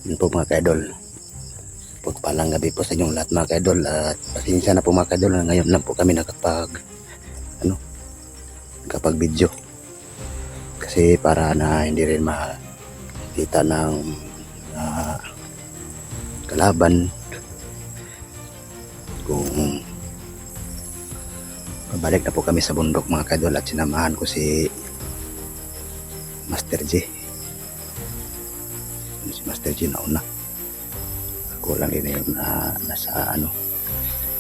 Yun po mga kaidol. Pagpalang gabi po sa inyong lahat mga kaidol. At pasensya na po mga kaidol na ngayon lang po kami nakapag video. Kasi para na hindi rin makita ng kalaban kung babalik na po kami sa bundok mga kaidol. At sinamahan ko si Master J. Si Master G na una. Ako lang din yung nasa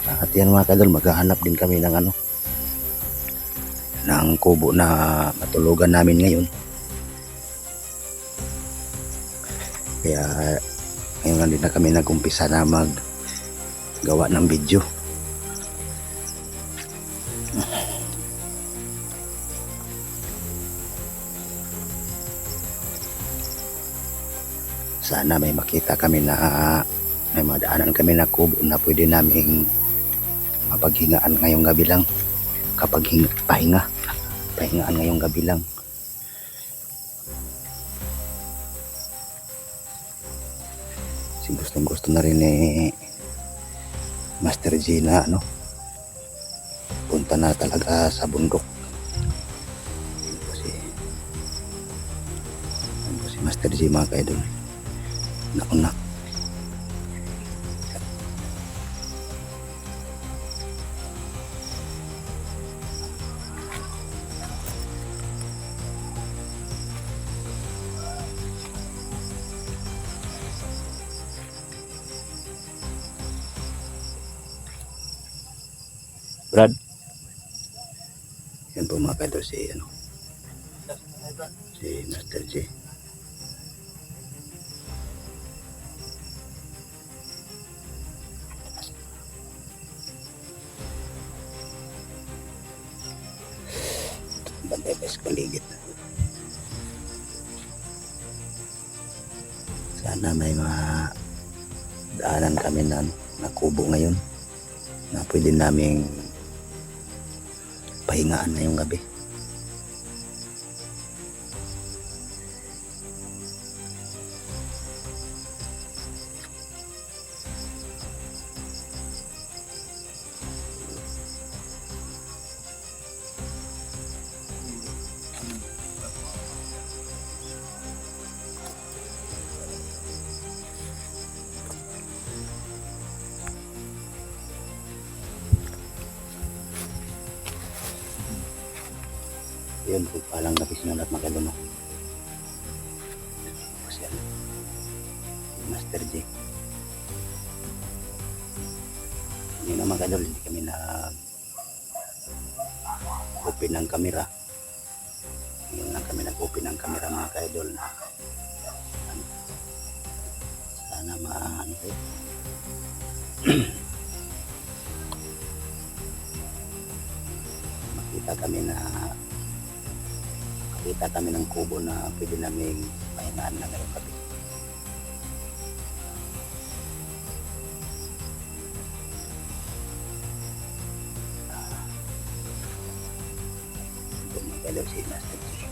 at yan mga kadol, maghahanap din kami ng ng kubo na matulugan namin ngayon. Kaya ngayon lang din na kami nag-umpisa na maggawa ng video. Sana may makita kami na may madaanan kami na kubo na pwede naming mapaghingaan ngayong gabi lang. Kapag pahingaan ngayong gabi lang. Kasi gusto na rin Master G na punta na talaga sa bundok. Si Master G mga kaidol. Nauna. Brad. Yan po mga kaidol si Master J. Bantay pa sa paligid. Sana may daanan kami na kubo ngayon na pwede naming pahingaan ngayong gabi. Yun po palang gabi sinulat magalo kasi Master J. Hindi na magadol, hindi kami na open ng camera. Ngayon lang kami nag-open ng camera mga kaidol na sana makita kami ng kubo na pwede naming pahingaan na ngayong gabi. Gumagalaw si Master G.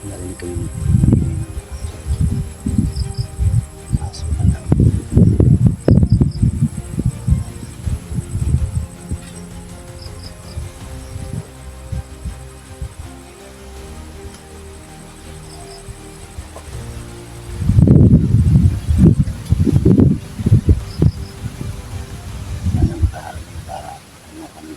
Narinig ko yung aso na lang. Lakas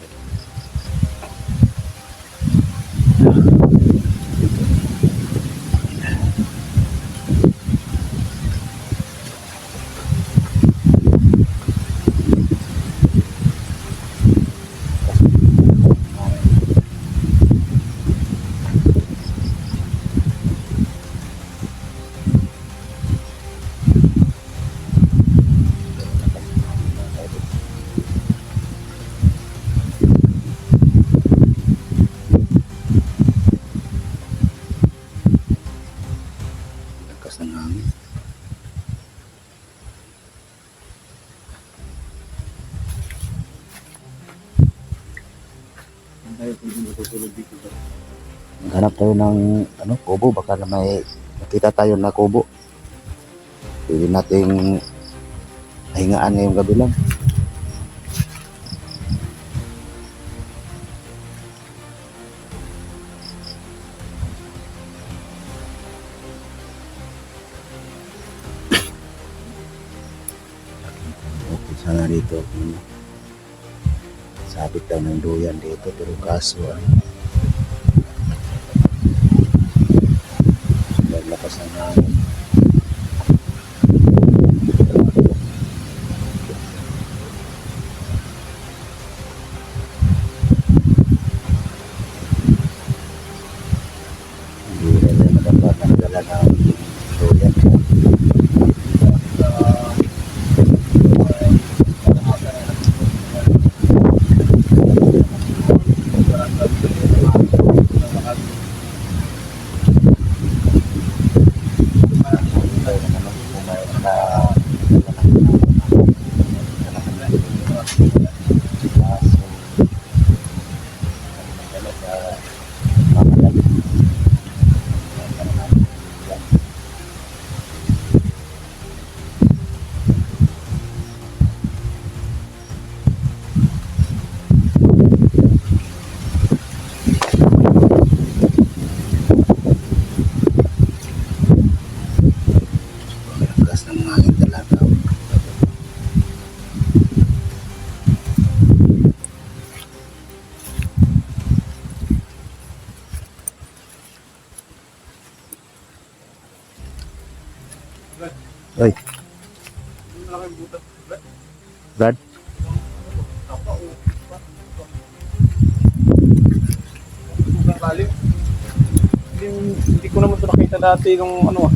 ng hangin. Maghanap tayo ng kubo, baka na may nakita tayo na kubo. Pwede nating pahingaan ngayong gabi lang. Okay, sana dito. Sabit daw ng duyan dito, pero kaso lakas ng hangin. Hindi na madapat ang dala ng duyan. Lakas ng hangin talaga. Oy. Brad? Hindi ko naman ito nakita dati nung ano.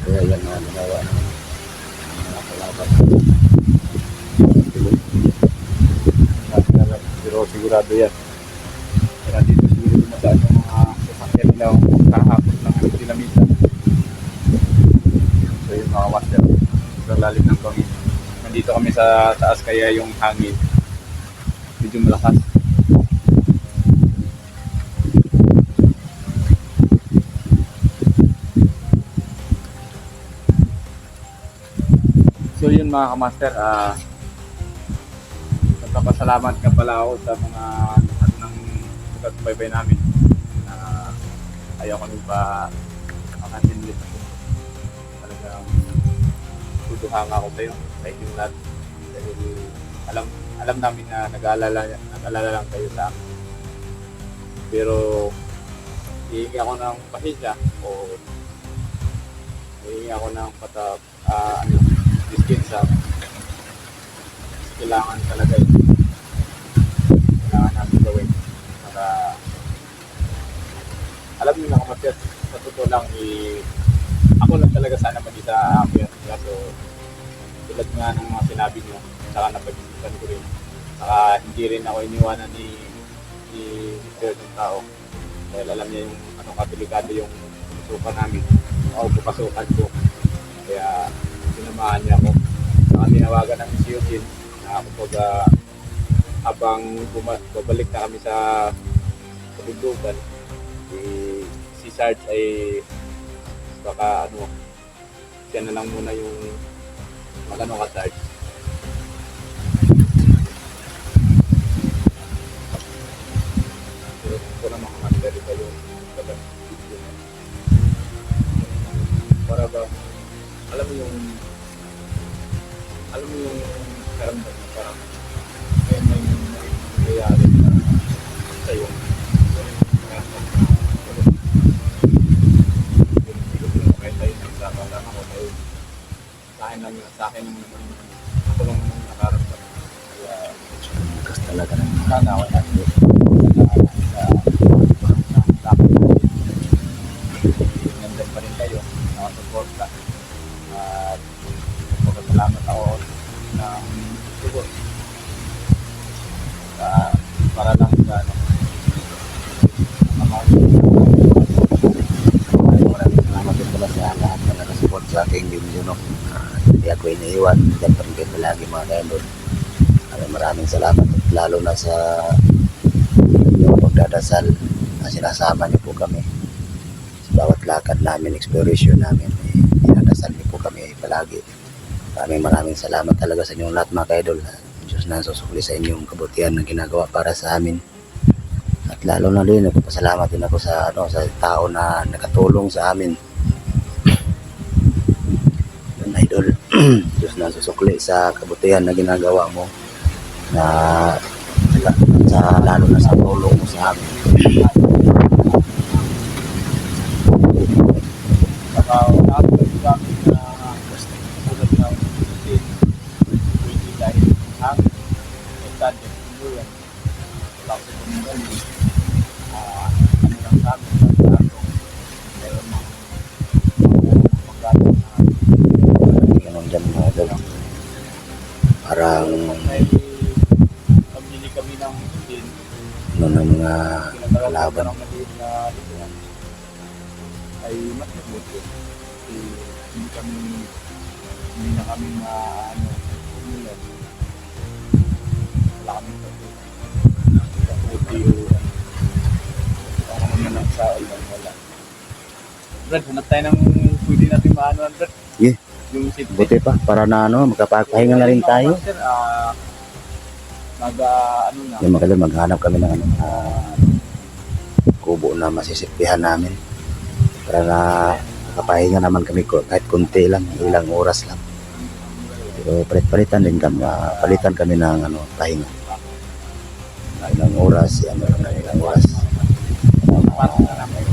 Kaya yan na ginawa ng mga kalaban. Pero sigurado yan. Kaya dito siguro dumadaan yung mga sasakyan nila kahapon ng dinamita. So yung mga washer, sobrang lalim ng pangin. Nandito kami sa taas kaya yung hangin medyo malakas. So yun mga kamaster, nagpapasalamat ka pala ako sa mga ng pagkakabay namin. Ayaw ko nung pa makasinlit ako. Talagang tutuhanga ako sa'yo, sa inyong lahat. Dahil alam namin na nag-aalala lang kayo sa akin. Pero hihingi ako ng pasensya o hihingi ako ng dispensa. Kailangan talaga yun. Kailangan namin gawin. Para alam niyo na kapatid, sa totoo lang, ako lang talaga sana mag-isa aakyat. Kaso tulad nga ng mga sinabi niyo, saka napag-isipan ko rin. Saka hindi rin ako iniwanan ni Mr. ng tao. Dahil alam niya yung anong kadelikado yung pasukan namin. O pupasukan ko. Kaya sinamahan niya ako. mga tinawagan ng si Eugene na kapag habang babalik na kami sa kabundukan, si Sarge ay baka ano, siya na lang muna yung magano ka Sarge. Pero ko na makamanda rin kayo para ba alam mo yung karamdam na parang may nangyayari na sa'yo. Kaya tayo nagsama lang ako tayo sa akin naman ako lang nakaramdam. Kaya Lakas talaga ng sana ako natin nandun pa rin kayo nakasuporta at magpapasalamat ako ng siguro para lang sa maraming salamat din pala sa lahat na nakasupport sa aking video, no? Hindi ako iniiwan, dyan pa rin kayo palagi mga kaidol. Maraming salamat at lalo na sa yung pagdadasal na sinasama niyo po kami sa bawat lakad namin, exploration namin, dinadasal niyo po kami palagi. Maraming salamat talaga sa inyong lahat mga kaidol. Diyos na susukli sa inyong kabutihan na ginagawa para sa amin. At lalo na din, nagpapasalamat din ako sa sa tao na nakatulong sa amin. Yun, idol. Diyos na susukli sa kabutihan na ginagawa mo na lalo na sa tulong mo sa amin. saka nakatulog sa amin na tulad na pwede dahil sa amin standard po yan wala ko sa mga ano lang sa amin meron mga pagkakas na Ganun dyan mga idol. Parang may pamili kami ng din ano ng mga pinatawag kalaban. ng maliit na lutuan ay mas mabuti kasi hindi na kami ano umulan wala kami sa buti ako na lang sa ilan wala Brad, hanap tayo ng pwede natin maano Brad Yeah. yung safety Buti pa, para na makapagpahinga na rin tayo. Master, ano na Yung mga kaidol, maghanap kami ng kubo na masisiptihan namin para na makapahinga naman kami kahit kunti lang, ilang oras lang. Pero palitan kami ng pahinga. Ilang oras, ilang oras.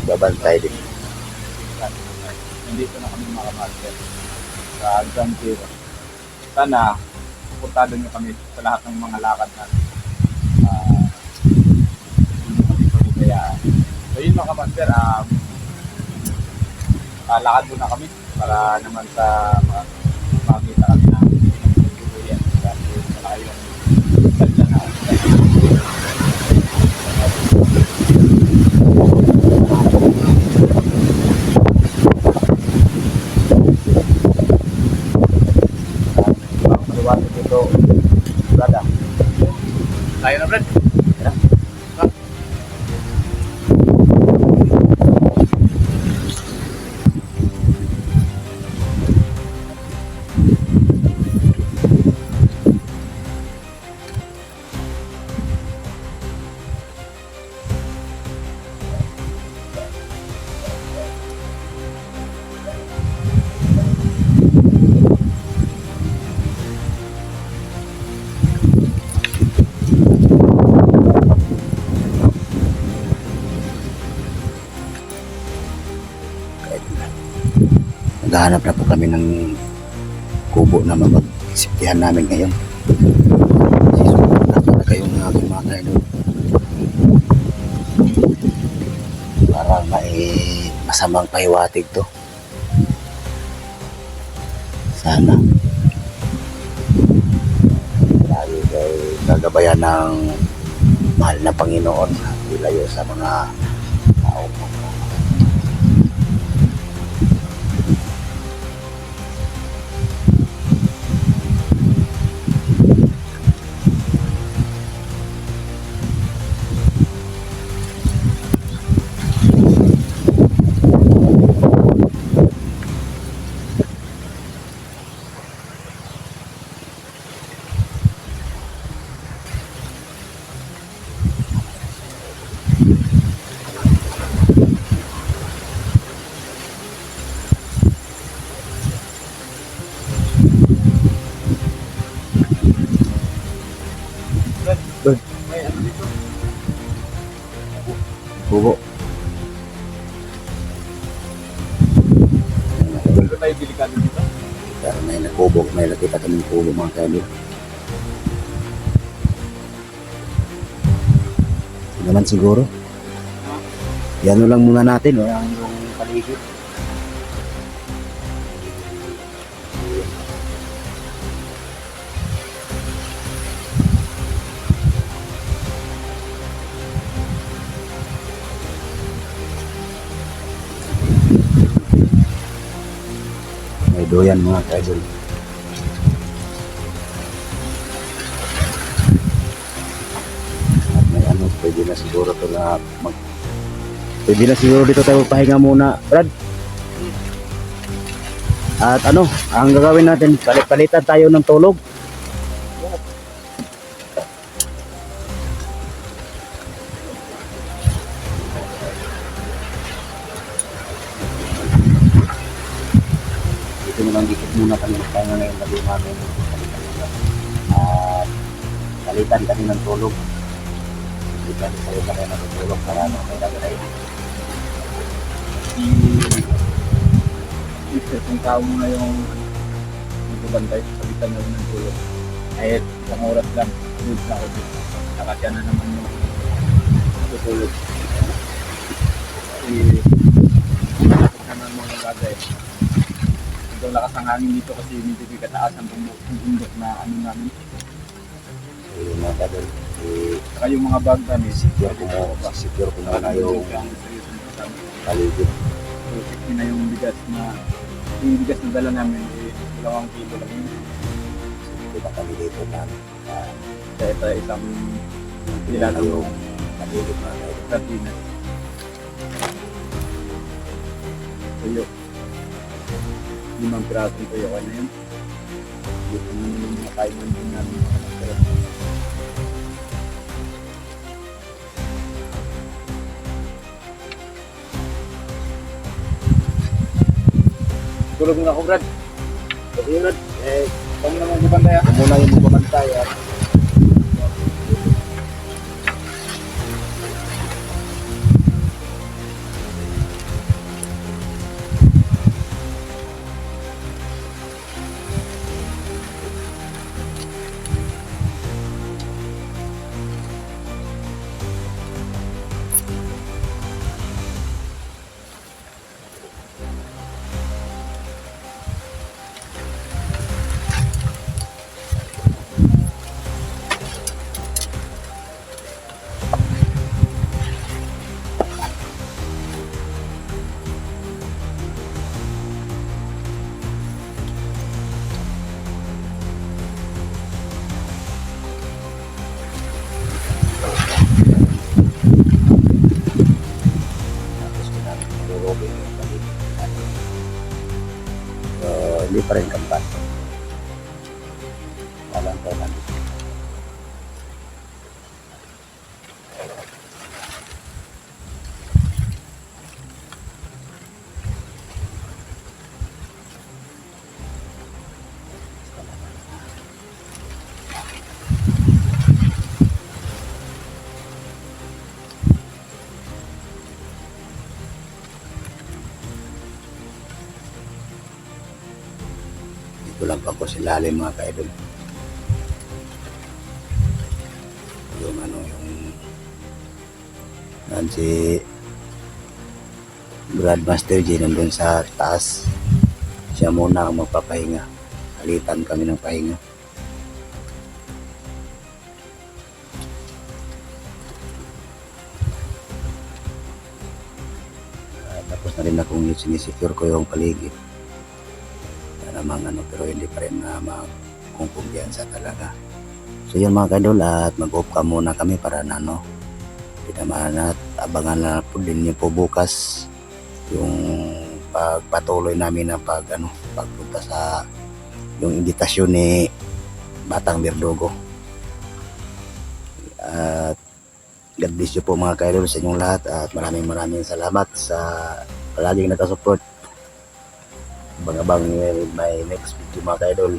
Babantay din. nandito na kami mga master sa Grand Zero. Sana suportado nyo kami sa lahat ng mga lakad natin. Hindi kami pagkayaan. So yun mga master, lakad muna kami para naman sa makita kami na pinagtutuluyan kasi malaki yung salsa na maliwanag dito brada tayo na Brad Naghahanap na po kami ng kubo na mapagsiptihan namin ngayon. Kasi sobrang na talaga yung aking mga kaidol. Parang masamang pahiwatig to. Sana lagi kay gagabayan ng mahal na Panginoon at ilayo sa mga tao mo. May ano dito? Bubo. Dito tayo delikado dito. Pero may nakubo, may nakita kaming kubo mga kaidol. Ito naman siguro. Yan lang muna natin, ang yung paligid. May doyan mga kaidol. At may ano, pwede na siguro to na pwede na siguro dito tayo pahinga muna, Brad. At ano, ang gagawin natin, palit-palitan tayo ng tulog. Dito naman dikit muna kami magpahinga ngayon gabi namin. At palitan kami ng tulog. Palitan tayo kami ng tulog para may nagay. Isang tao muna yung nagbabantay sa kapitan na rin ng tulog. Kahit isang oras lang, good na ako dito. Saka siya na naman yung tutulog. Kasi malapit naman mga bagay. Ito lakas ng hangin dito kasi medyo may kataas ang bundok na ano namin. Yung mga kadol, Saka yung mga bag namin, secure ko muna yung paligid. So, 50 na yung bigas na dala namin, 2 kilo lang yun. Diba kami dito na Kaya ito isang nilalang yung paligid mga kadol. sardinas. Tuyo. 5 pirasong tuyo ka na yun. Dito naman yung mga kainan din namin. Tulog na ako, Brad. Kasi yun, Kung naman sa banda, kung muna yung bumantay at hindi pa rin kampat. Alam ko lang. Dito lang pa po si lalim mga kaidol. Yung ano yung si Brad Master J nandun sa taas. Siya muna ang magpapahinga. Halitan kami ng pahinga. Tapos na rin akong sinisecure ko yung paligid. Namang ano, pero hindi pa rin na kumpiyansa talaga. So yun mga kadol, at mag-off ka muna kami para na ano, naman at abangan na po din niyo po bukas yung pagpatuloy namin ng pagpunta sa yung imbitasyon ni Batang Berdugo. At God bless you po mga kadol sa inyong lahat, at maraming salamat sa palaging nakasupport. Abang-abang may next video mga kaidol.